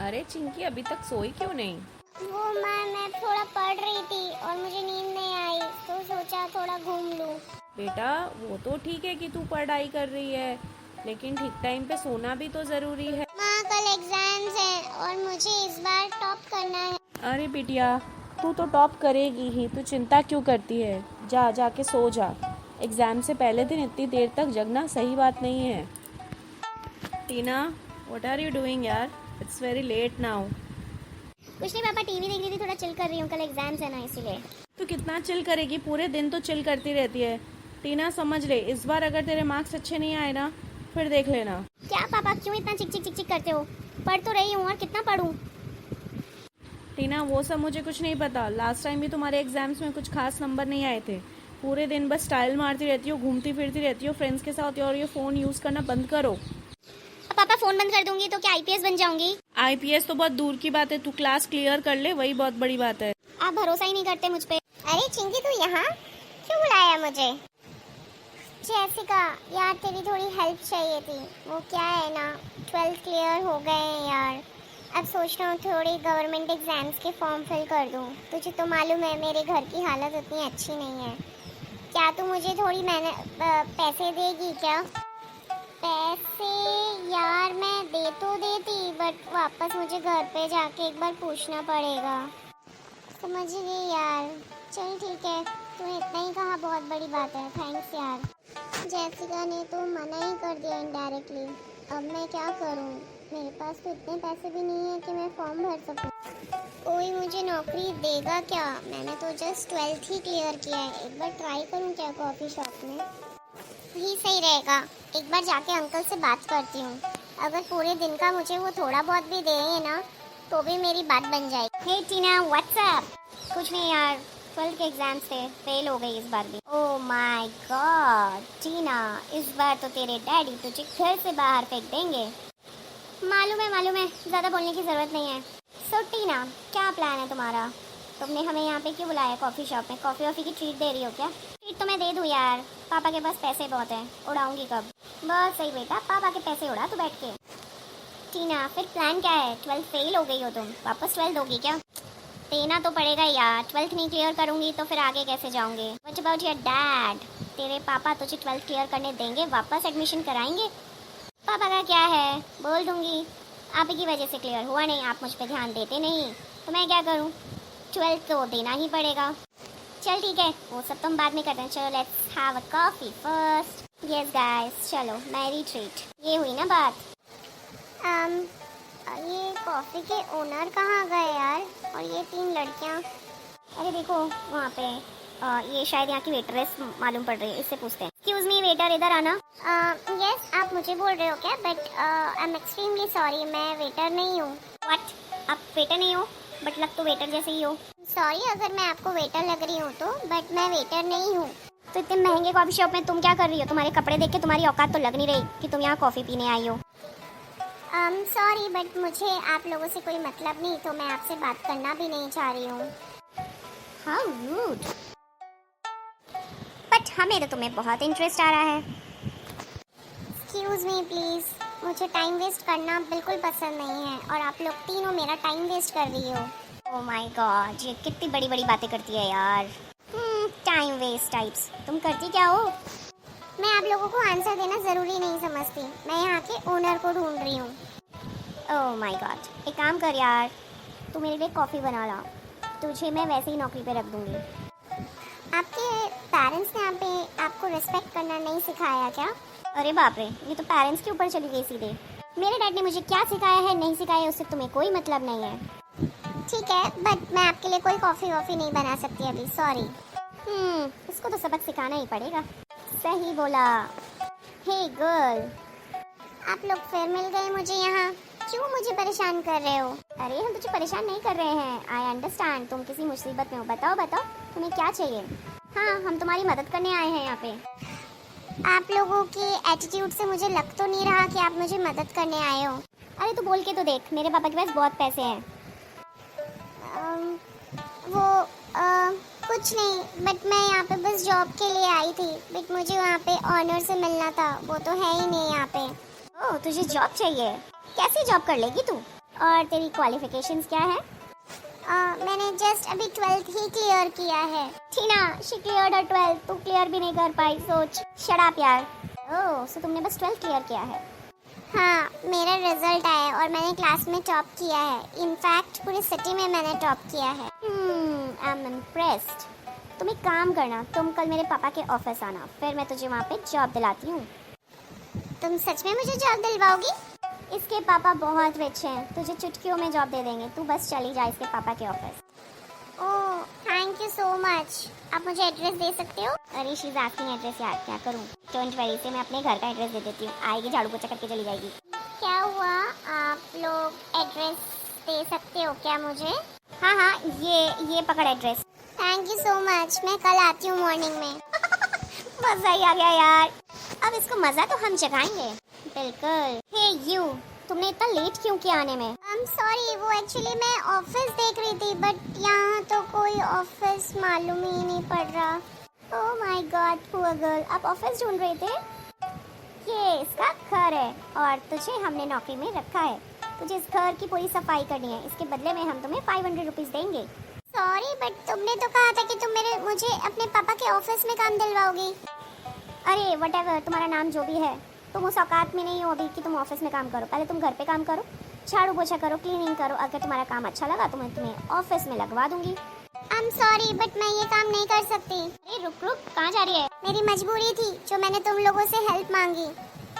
अरे चिंकी, अभी तक सोई क्यों नहीं? वो मैं थोड़ा पढ़ रही थी और मुझे नींद नहीं आई तो सोचा थोड़ा घूम लूं। बेटा, वो तो ठीक है कि तू पढ़ाई कर रही है, लेकिन ठीक टाइम पे सोना भी तो जरूरी है। माँ कल एग्जाम्स हैं और मुझे इस बार टॉप करना है। अरे बिटिया, तू तो टॉप करेगी ही, तू चिंता क्यों करती है? जा जाके सो जा। एग्जाम से पहले दिन इतनी देर तक जगना सही बात नहीं है। Tina, what are you doing यार? It's very late now. कुछ नहीं पापा, टीवी देख रही थी, थोड़ा चिल कर रही हूँ, कल एग्जाम्स है ना इसीलिए। तू कितना चिल करेगी? पूरे दिन तो चिल करती रहती है। टीना समझ ले, इस बार अगर तेरे मार्क्स अच्छे नहीं आए ना, फिर देख लेना। क्या पापा, क्यों इतना चिक चिक चिक चिक करते हो? पढ़ तो रही हूँ, और कितना पढ़ूं? टीना, वो सब मुझे कुछ नहीं पता। लास्ट टाइम भी तुम्हारे एग्जाम्स में कुछ खास नंबर नहीं आए थे। पूरे दिन बस स्टाइल मारती रहती हो, घूमती फिरती रहती हो फ्रेंड्स के साथ, और ये फ़ोन यूज़ करना बंद करो। अब पापा फोन बंद कर दूंगी तो क्या आईपीएस बन जाऊंगी? आईपीएस तो बहुत दूर की बात है, तू क्लास क्लियर कर ले, वही बहुत बड़ी बात है। आप भरोसा ही नहीं करते मुझ पे। अरे चिंकी, तू यहाँ क्यों बुलाया मुझे? जैसिका यार, तेरी थोड़ी हेल्प चाहिए थी। वो क्या है ना, 12th क्लियर हो गए हैं यार। अब सोच रहा हूँ थोड़ी गवर्नमेंट एग्जाम्स के फॉर्म फिल कर दूँ। तुझे तो मालूम है मेरे घर की हालत उतनी अच्छी नहीं है। क्या तू मुझे थोड़ी पैसे देगी क्या? पैसे यार मैं दे तो देती, बट वापस मुझे घर पे जाके एक बार पूछना पड़ेगा। समझ गई यार। चल ठीक है, तूने इतना ही कहा, बहुत बड़ी बात है, थैंक्स यार। जैसिका ने तो मना ही कर दिया इनडायरेक्टली। अब मैं क्या करूं? मेरे पास तो इतने पैसे भी नहीं है कि मैं फॉर्म भर सकूं। कोई मुझे नौकरी देगा क्या? मैंने तो जस्ट 12th ही क्लियर किया है। एक बार ट्राई करूं क्या कॉफ़ी शॉप में? ही सही रहेगा। एक बार जाके अंकल से बात करती हूँ। अगर पूरे दिन का मुझे वो थोड़ा बहुत भी देंगे ना, तो भी मेरी बात बन जाएगी। हे टीना, व्हाट्सएप? कुछ नहीं यार, 12th के एग्जाम्स थे, फेल हो गई इस बार भी। ओह माय गॉड टीना, इस बार तो तेरे डैडी तुझे घर से बाहर फेंक देंगे। मालूम है, ज़्यादा बोलने की ज़रूरत नहीं है। सो टीना, क्या प्लान है तुम्हारा? तुमने हमें यहाँ पे क्यों बुलाया कॉफ़ी शॉप में? कॉफ़ी वॉफ़ी की ट्रीट दे रही हो क्या? ट्रीट तो मैं दे दूँ यार, पापा के पास पैसे बहुत हैं, उड़ाऊंगी कब? बस सही बेटा, पापा के पैसे उड़ा तू बैठ के। टीना, फिर प्लान क्या है? 12th फेल हो गई हो तुम, वापस 12th दोगी क्या? देना तो पड़ेगा यार, 12th नहीं क्लियर करूंगी तो फिर आगे कैसे जाऊंगी? What about your dad? तेरे पापा तुझे 12th क्लियर करने देंगे? वापस एडमिशन कराएंगे? पापा का क्या है, बोल दूंगी। आप ही की वजह से क्लियर हुआ नहीं, आप मुझ पर ध्यान देते नहीं, तो मैं क्या करूँ? 12th तो देना ही पड़ेगा। चल ठीक है, वो सब तो हम बाद में करते हैं। चलो let's have a coffee first. Yes guys, चलो मैरी ट्रीट। ये हुई ना बात। ये कॉफी के ओनर कहाँ गए यार? और ये 3 लड़कियाँ? अरे देखो वहाँ पे, ये शायद यहाँ की वेटरेस मालूम पड़ रही है, इससे पूछते हैं। एक्सक्यूज मी वेटर, इधर आना। यस, आप मुझे बोल रहे हो क्या? But I am extremely sorry, मैं वेटर नहीं हूँ। व्हाट? आप वेटर नहीं हो? बट लग तो वेटर जैसे ही हो। सॉरी अगर मैं आपको वेटर लग रही हूँ तो, बट मैं वेटर नहीं हूँ। तो इतने महंगे कॉफी शॉप में तुम क्या कर रही हो? तुम्हारे कपड़े देख के तुम्हारी औकात तो लग नहीं रही कि तुम यहाँ कॉफी पीने आई हो। सॉरी बट मुझे आप लोगों से कोई मतलब नहीं, तो मैं आपसे बात करना भी नहीं चाह रही हूँ। How rude. बट हमें तो तुम्हें बहुत इंटरेस्ट आ रहा है। एक्सक्यूज मी प्लीज, मुझे टाइम वेस्ट करना बिल्कुल पसंद नहीं है, और आप लोग तीनों मेरा टाइम वेस्ट कर रही हो। ओह माय गॉड, ये कितनी बड़ी बड़ी बातें करती है यार। Time waste types. तुम करती क्या हो? मैं आप लोगों को आंसर देना ज़रूरी नहीं समझती, मैं यहाँ के ओनर को ढूंढ रही हूँ। ओह माय गॉड, एक काम कर यार, तू मेरे लिए कॉफ़ी बना ला, तुझे मैं वैसे ही नौकरी पे रख दूँगी। आपके पेरेंट्स ने यहाँ पे आपको रिस्पेक्ट करना नहीं सिखाया क्या? अरे बाप रे, ये तो पेरेंट्स के ऊपर चली गई सीधे। मेरे डैड ने मुझे क्या सिखाया है नहीं सिखाया है उससे तुम्हें कोई मतलब नहीं है। ठीक है, बट मैं आपके लिए कोई कॉफ़ी वॉफ़ी नहीं बना सकती अभी, सॉरी। इसको तो सबक सिखाना ही पड़ेगा। सही बोला। हे गर्ल, आप लोग फिर मिल गए मुझे यहाँ। क्यों मुझे परेशान कर रहे हो? अरे हम तुझे परेशान नहीं कर रहे हैं, आई अंडरस्टैंड तुम किसी मुसीबत में हो। बताओ तुम्हें क्या चाहिए? हाँ, हम तुम्हारी मदद करने आए हैं यहाँ पे। आप लोगों के एटीट्यूड से मुझे लग तो नहीं रहा कि आप मुझे मदद करने आए हो। अरे तू बोल के तो देख, मेरे पापा के पास बहुत पैसे हैं। कुछ नहीं, बट मैं यहाँ पे बस जॉब के लिए आई थी, बट मुझे वहाँ पे ऑनर से मिलना था, वो तो है ही नहीं यहाँ पे। ओह, तुझे जॉब चाहिए? कैसी जॉब कर लेगी तू? और तेरी क्वालिफिकेशंस क्या है? मैंने जस्ट अभी 12th ही क्लियर किया है। टीना, शी क्लियर्ड हर 12th, तू क्लियर भी नहीं कर पाई, सोच। शट अप यार। ओह, सो तुमने बस 12th क्लियर किया है? हाँ, मेरा रिजल्ट आया और मैंने क्लास में टॉप किया है। इनफैक्ट पूरी सिटी में मैंने टॉप किया है। I am impressed. तुम एक काम करना, तुम कल मेरे पापा के ऑफिस आना, फिर मैं तुझे वहाँ पे जॉब दिलाती हूँ। तुम सच में मुझे जॉब दिलवाओगी? इसके पापा बहुत रिच हैं, तुझे चुटकियों में जॉब दे देंगे। तू बस चली जा इसके पापा के office. Oh, thank you so much. आप मुझे एड्रेस दे सकते हो? अरे शी इज आस्किंग एड्रेस यार, क्या करूँ? डोंट वरी, से मैं अपने घर का एड्रेस दे देती हूँ। आएगी, झाड़ू पोछा करके चली जाएगी। क्या हुआ, आप लोग एड्रेस दे सकते हो क्या मुझे? हाँ हाँ, ये पकड़ address. Thank you so much, मैं कल आती हूँ मॉर्निंग में। मजा ही आ गया यार। अब इसको मजा तो हम जगाएंगे। बिल्कुल। हे यू, तुमने इतना लेट क्यों किया आने में? आई एम सॉरी, वो एक्चुअली मैं ऑफिस देख रही थी, बट यहाँ तो कोई ऑफिस मालूम ही नहीं पड़ रहा। Oh my God, poor girl. आप ऑफिस ढूंढ रहे थे? ये इसका घर है और तुझे हमने नौकरी में रखा है। तुझे इस घर की पूरी सफाई करनी है, इसके बदले में हम तुम्हें 500 रुपीज देंगे। सॉरी, बट तुमने तो कहा था कि तुम मुझे अपने पापा के ऑफिस में काम दिलवाओगी। अरे व्हाटएवर, तुम्हारा नाम जो भी है, तुम उस औकात में नहीं हो अभी कि तुम ऑफिस में काम करो। पहले तुम घर पे काम करो, झाड़ू पोछा करो, क्लीनिंग करो। अगर तुम्हारा काम अच्छा लगा तो मैं तुम्हें ऑफिस में लगवा दूंगी। आई एम सॉरी, बट मैं ये काम नहीं कर सकती। अरे रुक रुक, कहाँ जा रही है? मेरी मजबूरी थी जो मैंने तुम लोगों से हेल्प मांगी,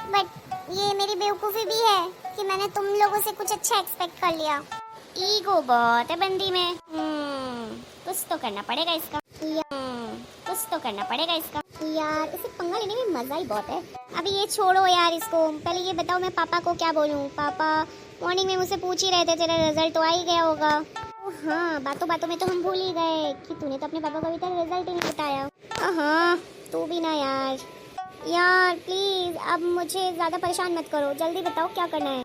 बट ये मेरी बेवकूफ़ी भी है कि मैंने तुम लोगों से कुछ अच्छा एक्सपेक्ट कर लिया। ईगो बहुत है बंदी में। कुछ तो करना पड़ेगा इसका। कुछ तो करना पड़ेगा इसका। यार, इसे पंगा लेने में मजा ही बहुत है। अभी ये छोड़ो यार इसको, पहले ये बताओ मैं पापा को क्या बोलूँ? पापा मॉर्निंग में मुझसे पूछ ही रहे थे, तेरा रिजल्ट तो आ ही गया होगा। हाँ, बातों बातों में तो हम भूल ही गए कि तूने तो अपने पापा को अभी तक रिजल्ट ही नहीं बताया। हाँ, तू भी ना यार। यार प्लीज, अब मुझे ज्यादा परेशान मत करो, जल्दी बताओ क्या करना है।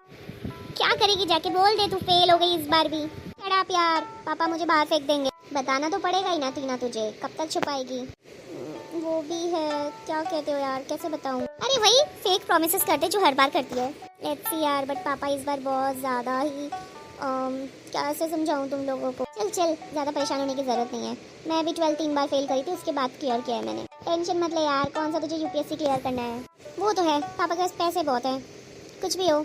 क्या करेगी जाके? बोल दे तू फेल हो गई इस बार भी। शट अप यार, पापा मुझे बाहर फेंक देंगे। बताना तो पड़ेगा ही ना टीना तुझे, कब तक छुपाएगी? वो भी है, क्या कहते हो यार, कैसे बताऊं? अरे वही फेक प्रॉमिसेस करते जो हर बार करती है। लेट्स सी यार, बट पापा इस बार बहुत ज़्यादा ही कैसे समझाऊं तुम लोगों को? चल ज़्यादा परेशान होने की ज़रूरत नहीं है। मैं भी 12 3 बार फेल करी थी, उसके बाद क्लियर किया है मैंने। टेंशन मत ले यार, कौन सा तुझे यूपीएससी क्लियर करना है? वो तो है, पापा के पास पैसे बहुत हैं। कुछ भी हो,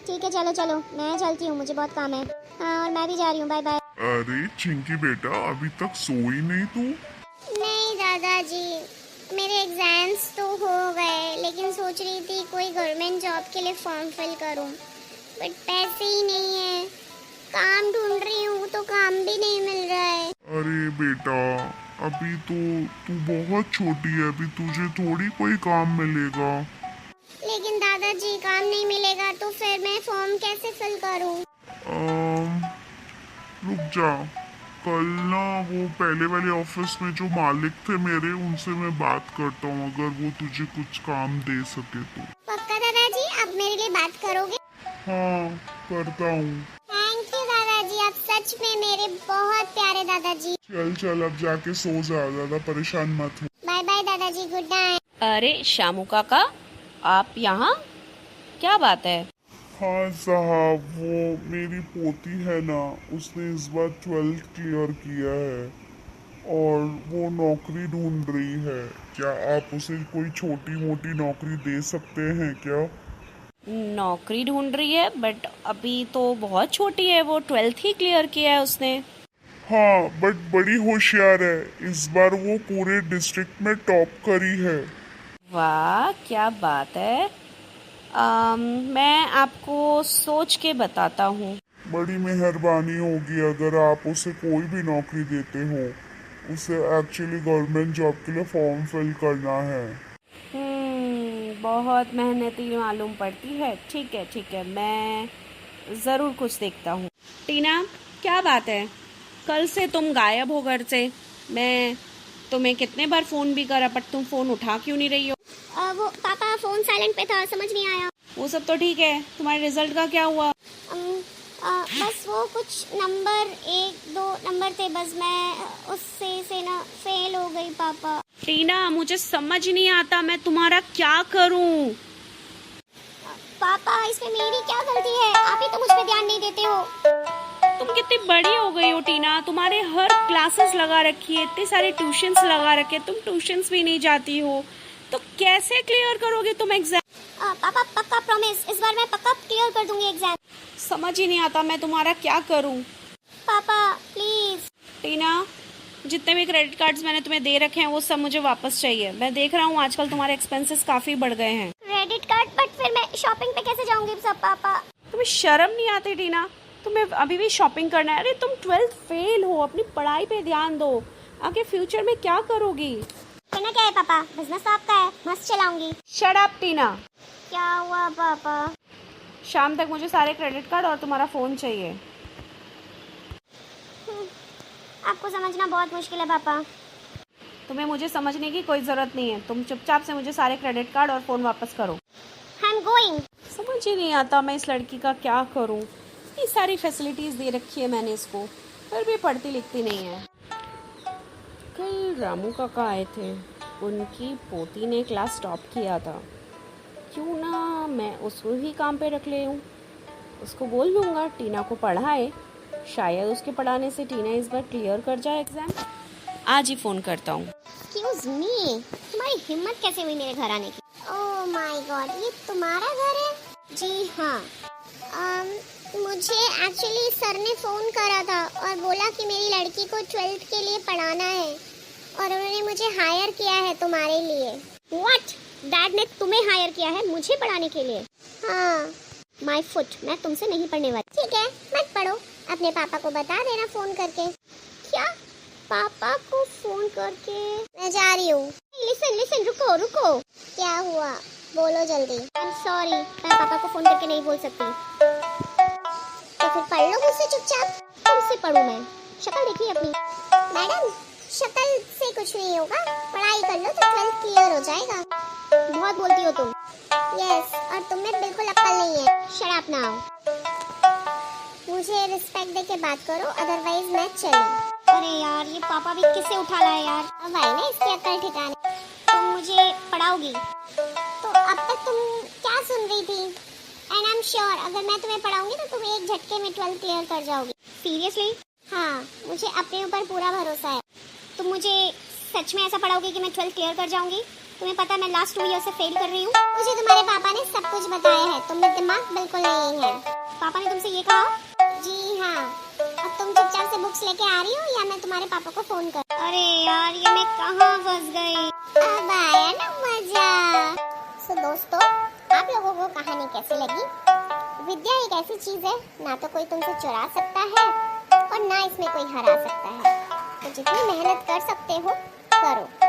ठीक है, चलो मैं चलती हूँ, मुझे बहुत काम है। हाँ, और मैं भी जा रही हूँ, बाय बाय। अरे चिंकी बेटा, अभी तक सोई नहीं तू? नहीं दादाजी, मेरे एग्जाम्स तो हो गए, लेकिन सोच रही थी कोई गवर्नमेंट जॉब के लिए फॉर्म फिल करूं, बट पैसे ही नहीं है। काम ढूंढ रही हूँ तो काम भी नहीं मिल रहा है। अरे बेटा, अभी तो तू बहुत छोटी है, अभी तुझे थोड़ी कोई काम मिलेगा। लेकिन दादाजी, काम नहीं मिलेगा तो फिर मैं फॉर्म कैसे फिल करूं? रुक जा, कल ना वो पहले वाले ऑफिस में जो मालिक थे मेरे, उनसे मैं बात करता हूँ, अगर वो तुझे कुछ काम दे सके तो। पक्का दादाजी, आप मेरे लिए बात करोगे? हाँ, करता हूँ। थैंक यू दादाजी, आप सच में मेरे बहुत प्यारे दादाजी। चल अब जाके सो जा, ज्यादा परेशान मत हो। बाय बाय दादाजी, गुड नाइट। अरे शामू काका, आप यहाँ? क्या बात है? हाँ साहब, वो मेरी पोती है ना, उसने इस बार 12th क्लियर किया है और वो नौकरी ढूंढ रही है। क्या आप उसे कोई छोटी मोटी नौकरी दे सकते हैं क्या? नौकरी ढूंढ रही है, बट अभी तो बहुत छोटी है, वो 12th ही क्लियर किया है उसने। हाँ, बट बड़ी होशियार है, इस बार वो पूरे डिस्ट्रिक्ट में टॉप करी है। वाह, क्या बात है। मैं आपको सोच के बताता हूँ। बड़ी मेहरबानी होगी अगर आप उसे कोई भी नौकरी देते हो। उसे एक्चुअली गवर्नमेंट जॉब के लिए फॉर्म फिल करना है। बहुत मेहनती मालूम पड़ती है। ठीक है, मैं ज़रूर कुछ देखता हूँ। टीना, क्या बात है, कल से तुम गायब हो घर से। मैं तुम्हें कितने बार फ़ोन भी करा, पर तुम फ़ोन उठा क्यों नहीं रही हो? वो पापा फोन साइलेंट पे था, समझ नहीं आया। वो सब तो ठीक है, तुम्हारे रिजल्ट का क्या हुआ? बस वो कुछ नंबर 1-2 नंबर थे, बस मैं उससे से ना फेल हो गई पापा। टीना, मुझे समझ नहीं आता मैं तुम्हारा क्या करूं। पापा इसमें मेरी क्या गलती है? आप ही तो मुझ पे ध्यान नहीं देते हो। तुम कितनी बड़ी हो गई हो टीना, तुम्हारे हर क्लासेस लगा रखी है, इतने सारे ट्यूशंस लगा रखे, तुम ट्यूशंस भी नहीं जाती हो, तो कैसे क्लियर करोगे तुम एग्जाम? पापा पक्का प्रॉमिस, इस बार मैं पक्का क्लियर कर दूंगी एग्जाम। समझ ही नहीं आता मैं तुम्हारा क्या करूं। पापा प्लीज। टीना, जितने भी क्रेडिट कार्ड्स मैंने तुम्हें दे रखे हैं वो सब मुझे वापस चाहिए। मैं देख रहा हूँ आजकल तुम्हारे एक्सपेंसेस काफी बढ़ गए हैं। क्रेडिट कार्ड, बट फिर मैं शॉपिंग पे कैसे जाऊंगी सब पापा? तुम्हें शर्म नहीं आती टीना? तुम्हें अभी भी शॉपिंग करना है? अरे तुम 12th फेल हो, अपनी पढ़ाई पे ध्यान दो, आगे फ्यूचर में क्या करोगी? कहना क्या है पापा, बिजनेस तो आपका है, मस्त चलाऊंगी। शट अप टीना। क्या हुआ पापा? शाम तक मुझे सारे क्रेडिट कार्ड और तुम्हारा फोन चाहिए। आपको समझना बहुत मुश्किल है पापा। तुम्हें मुझे समझने की कोई जरूरत नहीं है, तुम चुपचाप से मुझे सारे क्रेडिट कार्ड और फोन वापस करो। I am going. समझ ही नहीं आता मैं इस लड़की का क्या करूं। इतनी सारी फैसिलिटीज दे रखी है मैंने इसको, फिर भी पढ़ती लिखती नहीं है। कल रामू काका आए थे, उनकी पोती ने क्लास टॉप किया था, क्यों ना मैं उसको ही काम पे रख ले हूँ। उसको बोल दूँगा टीना को पढ़ाए, शायद उसके पढ़ाने से टीना इस बार क्लियर कर जाए एग्जाम। आज ही फ़ोन करता हूँ। एक्सक्यूज मी, तुम्हारी हिम्मत कैसे हुई मेरे घर आने की? ओह माय गॉड, ये तुम्हारा घर है? जी हाँ। मुझे एक्चुअली सर ने फ़ोन करा था और बोला कि मेरी लड़की को 12th के लिए पढ़ाना है और उन्होंने मुझे हायर किया है तुम्हारे लिए। व्हाट? डैड ने तुम्हें हायर किया है मुझे पढ़ाने के लिए? हाँ। माय फुट, मैं तुमसे नहीं पढ़ने वाली। ठीक है, मत पढ़ो, अपने पापा को बता देना फ़ोन करके। क्या? पापा को फ़ोन करके? मैं जा रही हूँ। लिसन लिसन, रुको रुको। क्या हुआ? बोलो जल्दी। आई एम सॉरी, मैं पापा को फ़ोन करके नहीं बोल सकती। तो फिर पढ़ लो मुझसे चुपचाप। तुमसे पढ़ूं मैं? शक्ल देखिए अपनी। मैडम, शक्ल से कुछ नहीं होगा, पढ़ाई कर लो तो 12th क्लियर हो जाएगा। बहुत बोलती हो तुम। यस, और तुम में बिल्कुल अक्ल नहीं है। Shut up now. मुझे रिस्पेक्ट दे के बात करो, अदरवाइज मैं चली। अरे यार, ये पापा भी किसे उठा लाए यार। अब आई ना इसकी अक्ल ठिकाने। तुम मुझे पढ़ाओगी तो अब तक तुम क्या सुन रही थी? एंड आई एम श्योर अगर मैं तुम्हें पढ़ाऊंगी तो तुम एक झटके में 12th क्लियर कर जाओगी। सीरियसली? हाँ, मुझे अपने ऊपर पूरा भरोसा है। तुम मुझे सच में ऐसा पढ़ाओगी कि मैं 12th क्लियर कर जाऊंगी? तुम्हें पता है मैं लास्ट 2 ईयर से फेल कर रही हूँ। मुझे तुम्हारे पापा ने सब कुछ बताया है, तुम में दिमाग बिल्कुल नहीं है। पापा ने तुमसे ये कहा? जी हाँ। अब तुम चुपचाप से बुक्स लेके आ रही हो या मैं तुम्हारे पापा को फोन कर? अरे यार, ये मैं कहाँ फंस गई? अब आया ना मजा। सो दोस्तों, आप लोगों को कहानी कैसी लगी? विद्या एक ऐसी चीज है, ना तो कोई तुमसे चुरा सकता है और ना इसमें कोई हरा सकता है। तो जितनी मेहनत कर सकते हो करो।